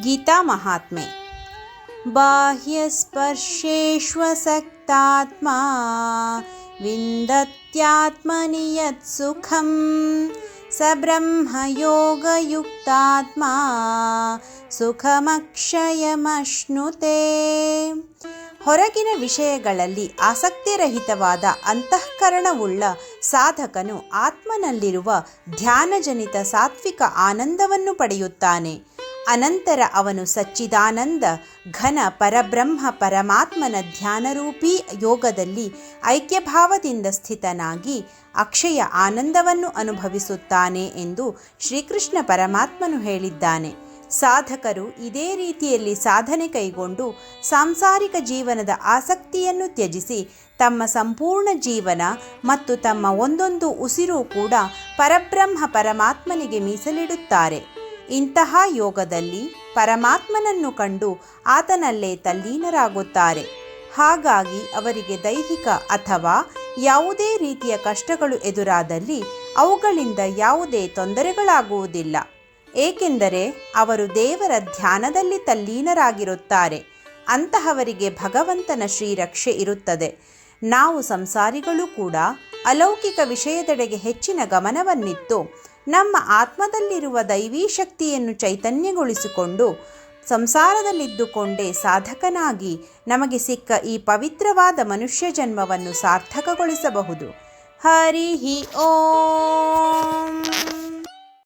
ಗೀತಾ ಮಹಾತ್ಮೆ. ಬಾಹ್ಯಸ್ಪರ್ಶೇಷ್ವಸಕ್ತಾತ್ಮ ವಿಂದತ್ಯಾತ್ಮನಿ ಯತ್ ಸುಖಂ ಸ ಬ್ರಹ್ಮಯೋಗಯುಕ್ತಾತ್ಮ ಸುಖಮಕ್ಷಯಮಶ್ನುತೆ. ಹೊರಗಿನ ವಿಷಯಗಳಲ್ಲಿ ಆಸಕ್ತಿರಹಿತವಾದ ಅಂತಃಕರಣವುಳ್ಳ ಸಾಧಕನು ಆತ್ಮನಲ್ಲಿರುವ ಧ್ಯಾನಜನಿತ ಸಾತ್ವಿಕ ಆನಂದವನ್ನು ಪಡೆಯುತ್ತಾನೆ. ಅನಂತರ ಅವನು ಸಚ್ಚಿದಾನಂದ ಘನ ಪರಬ್ರಹ್ಮ ಪರಮಾತ್ಮನ ಧ್ಯಾನರೂಪೀ ಯೋಗದಲ್ಲಿ ಐಕ್ಯಭಾವದಿಂದ ಸ್ಥಿತನಾಗಿ ಅಕ್ಷಯ ಆನಂದವನ್ನು ಅನುಭವಿಸುತ್ತಾನೆ ಎಂದು ಶ್ರೀಕೃಷ್ಣ ಪರಮಾತ್ಮನು ಹೇಳಿದ್ದಾನೆ. ಸಾಧಕರು ಇದೇ ರೀತಿಯಲ್ಲಿ ಸಾಧನೆ ಕೈಗೊಂಡು ಸಾಂಸಾರಿಕ ಜೀವನದ ಆಸಕ್ತಿಯನ್ನು ತ್ಯಜಿಸಿ ತಮ್ಮ ಸಂಪೂರ್ಣ ಜೀವನ ಮತ್ತು ತಮ್ಮ ಒಂದೊಂದು ಉಸಿರು ಕೂಡ ಪರಬ್ರಹ್ಮ ಪರಮಾತ್ಮನಿಗೆ ಮೀಸಲಿಡುತ್ತಾರೆ. ಇಂತಹ ಯೋಗದಲ್ಲಿ ಪರಮಾತ್ಮನನ್ನು ಕಂಡು ಆತನಲ್ಲೇ ತಲ್ಲೀನರಾಗುತ್ತಾರೆ. ಹಾಗಾಗಿ ಅವರಿಗೆ ದೈಹಿಕ ಅಥವಾ ಯಾವುದೇ ರೀತಿಯ ಕಷ್ಟಗಳು ಎದುರಾದಲ್ಲಿ ಅವುಗಳಿಂದ ಯಾವುದೇ ತೊಂದರೆಗಳಾಗುವುದಿಲ್ಲ. ಏಕೆಂದರೆ ಅವರು ದೇವರ ಧ್ಯಾನದಲ್ಲಿ ತಲ್ಲೀನರಾಗಿರುತ್ತಾರೆ. ಅಂತಹವರಿಗೆ ಭಗವಂತನ ಶ್ರೀರಕ್ಷೆ ಇರುತ್ತದೆ. ನಾವು ಸಂಸಾರಿಗಳು ಕೂಡ ಅಲೌಕಿಕ ವಿಷಯದೆಡೆಗೆ ಹೆಚ್ಚಿನ ಗಮನವನ್ನಿತ್ತು ನಮ್ಮ ಆತ್ಮದಲ್ಲಿರುವ ದೈವೀ ಶಕ್ತಿಯನ್ನು ಚೈತನ್ಯಗೊಳಿಸಿಕೊಂಡು ಸಂಸಾರದಲ್ಲಿದ್ದುಕೊಂಡೇ ಸಾಧಕನಾಗಿ ನಮಗೆ ಸಿಕ್ಕ ಈ ಪವಿತ್ರವಾದ ಮನುಷ್ಯ ಜನ್ಮವನ್ನು ಸಾರ್ಥಕಗೊಳಿಸಬಹುದು. ಹರಿ ಓಂ.